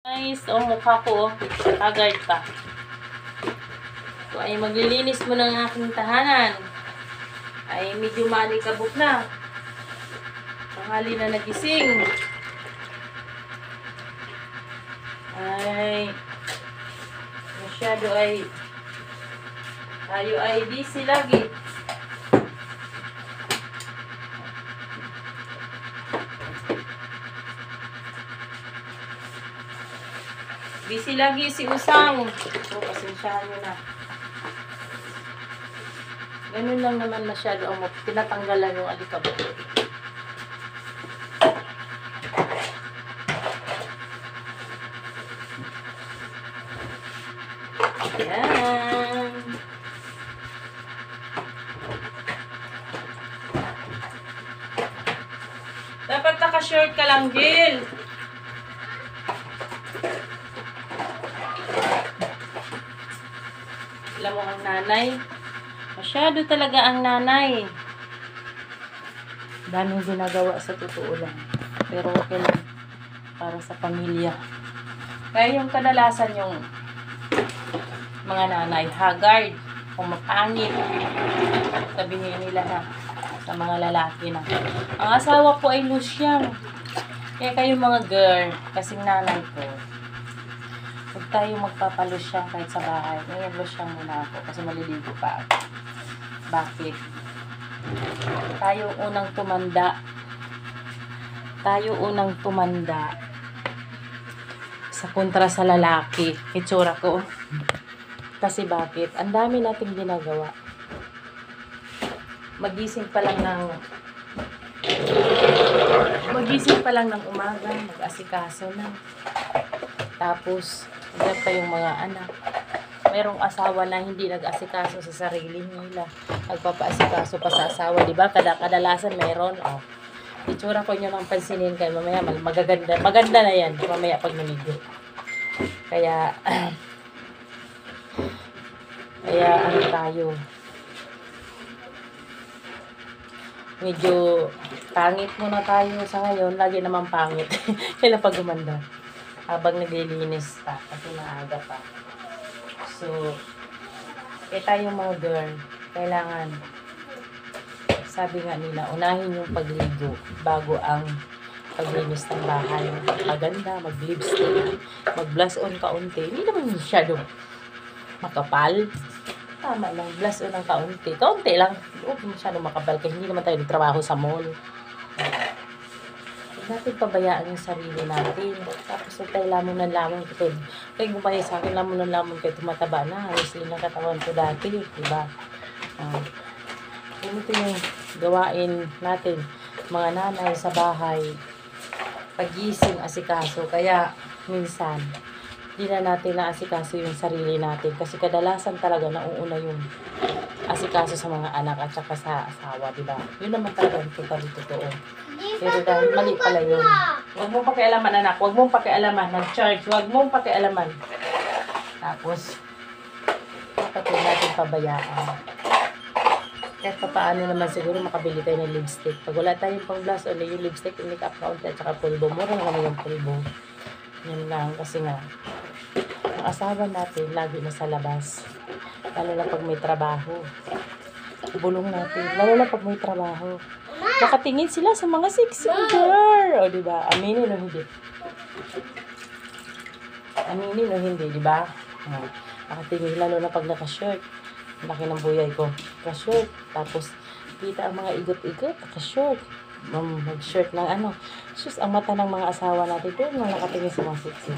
Guys, mukha ko, agad pa. So, ay maglilinis mo ng aking tahanan. Ay medyo maalikabok na. Tanghali na nagising. Ay masyado ay tayo ay busy lagi. Busy lagi si Usang. So, pasensyahan nyo na. Ganun lang naman masyado ang tinatanggalan yung alikabok. Yan. Dapat naka-short ka lang, Jill. Alam mo ang nanay. Masyado talaga ang nanay. Daming ginagawa sa totoo lang. Pero okay lang. Para sa pamilya. Kaya yung kadalasan yung mga nanay, haggard, pumapangit. Sabihin nila na sa mga lalaki na ang asawa ko ay lusyang. Kaya kayo mga girl, kasing nanay ko, huwag tayo magpapalusyang kahit sa bahay. Ngayon lusyang muna ako kasi maliligo pa ako. Bakit? Tayo unang tumanda. Tayo unang tumanda sa kontra sa lalaki. Itsura ko. Kasi bakit? Ang dami nating ginagawa. Magising pa lang ng umaga, mag-asikaso na. Tapos, hanggang pa yung mga anak. Mayroong asawa na hindi nag-asikaso sa sarili nila. Nagpapa-asikaso pa sa asawa. Diba? Kadalasan mayroon. Oh. Itsura ko nyo nang pansinin kayo. Mamaya magaganda. Maganda na yan. Mamaya pag namigo. Kaya ano tayo. Medyo pangit muna tayo sa ngayon. Lagi naman pangit. Kailan pag gumanda. Habang naglilinis pa. Kasi maaga pa. So, tayong mga girl, kailangan, sabi nga nila, unahin yung pagligo bago ang paglinis ng bahay. Maganda, mag-lipstick, mag-blush on kaunti. Hindi naman masyadong makapal. Tama lang, blush on ng kaunti. Kaunti lang. Huwag masyadong makapal kasi hindi naman tayo nagtrabaho sa mall. Natin pabayaan yung sarili natin. Tapos tayo lamon ng lamon. Kaya gumaya sa akin, lamon ng lamon kayo tumataba na. Halos yun ang katawan ko dati. Diba? Ganito yung gawain natin. Mga nanay sa bahay. Pagising, asikaso. Kaya minsan, di na natin naasikaso yung sarili natin. Kasi kadalasan talaga nauuna yung asikaso sa mga anak at saka sa asawa. Diba? Yun naman talaga ang totoo. Pero dahil mali pala yun. Huwag mong pakialaman, anak. Huwag mong pakialaman. Nag-charge. Huwag mong pakialaman. Tapos, dapat yun natin pabayaan. Kahit paano naman siguro makabili tayo ng lipstick. Pag wala tayong pang blush on, yung lipstick, yung makeup kaunti at saka pulbo. Mura na kami yung pulbo. Yun lang. Kasi nga, ang asawa natin, lagi na sa labas. Lalo na pag may trabaho. Bulong natin. Lalo na pag may trabaho. Nakatingin sila sa mga sexy girl. O, diba? Aminin o hindi? Aminin o hindi, diba? Nakatingin lalo na pag naka-shirt. Laki ng buyay ko. Naka-shirt. Tapos, kita ang mga igot-igot. Naka-shirt. Mag-shirt ng ano. Sus, ang mata ng mga asawa natin doon na nakatingin sa mga sexy.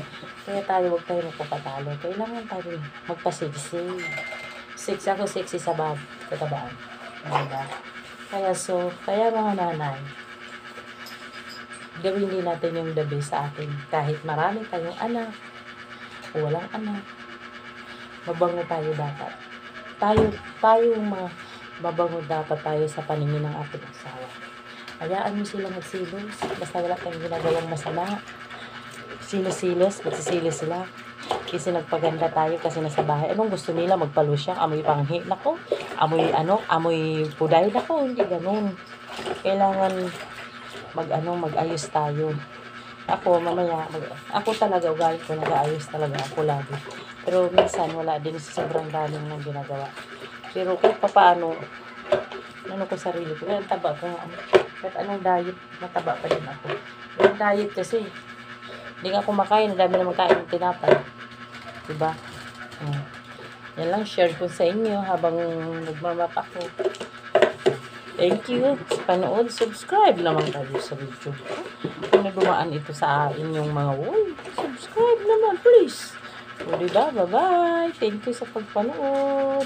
Kaya tayo, huwag tayo magpapatalo. Kailangan tayo magpa-sexy. Sexy ako, sexy sa katabaan. Diba? Kaya mga nanay, gawin din natin yung the best sa atin. Kahit marami tayong anak, o walang anak, mabango tayo dapat. Tayo yung mga mabango dapat tayo sa paningin ng ating asawa. Hayaan mo sila magsilos, basta wala tayong ginagawang masama. Silos-silos, magsisilos sila. Kasi nagpaganda tayo kasi nasa bahay. Anong gusto nila? Magpalusyang, amoy panghi. Nako, amoy puday. Nako, hindi ganun. Kailangan mag-ayos tayo. ako mamaya, ako talaga, ugali ko, nag-aayos talaga ako lagi. Pero minsan, wala din sa sobrang daming nang ginagawa. Pero kahit papaano, ano ko sarili ko, kaya taba ko nga. Kahit anong diet, mataba pa din ako. Yung diet kasi, hindi nga kumakain, dami naman kain ng tinapay. Diba? Yan lang, share ko sa inyo habang nagmamap ako. Thank you sa panood. Subscribe naman kayo sa video. Kung nadumaan ito sa inyong mga subscribe naman, please. O, diba? Bye-bye. Thank you sa pagpanood.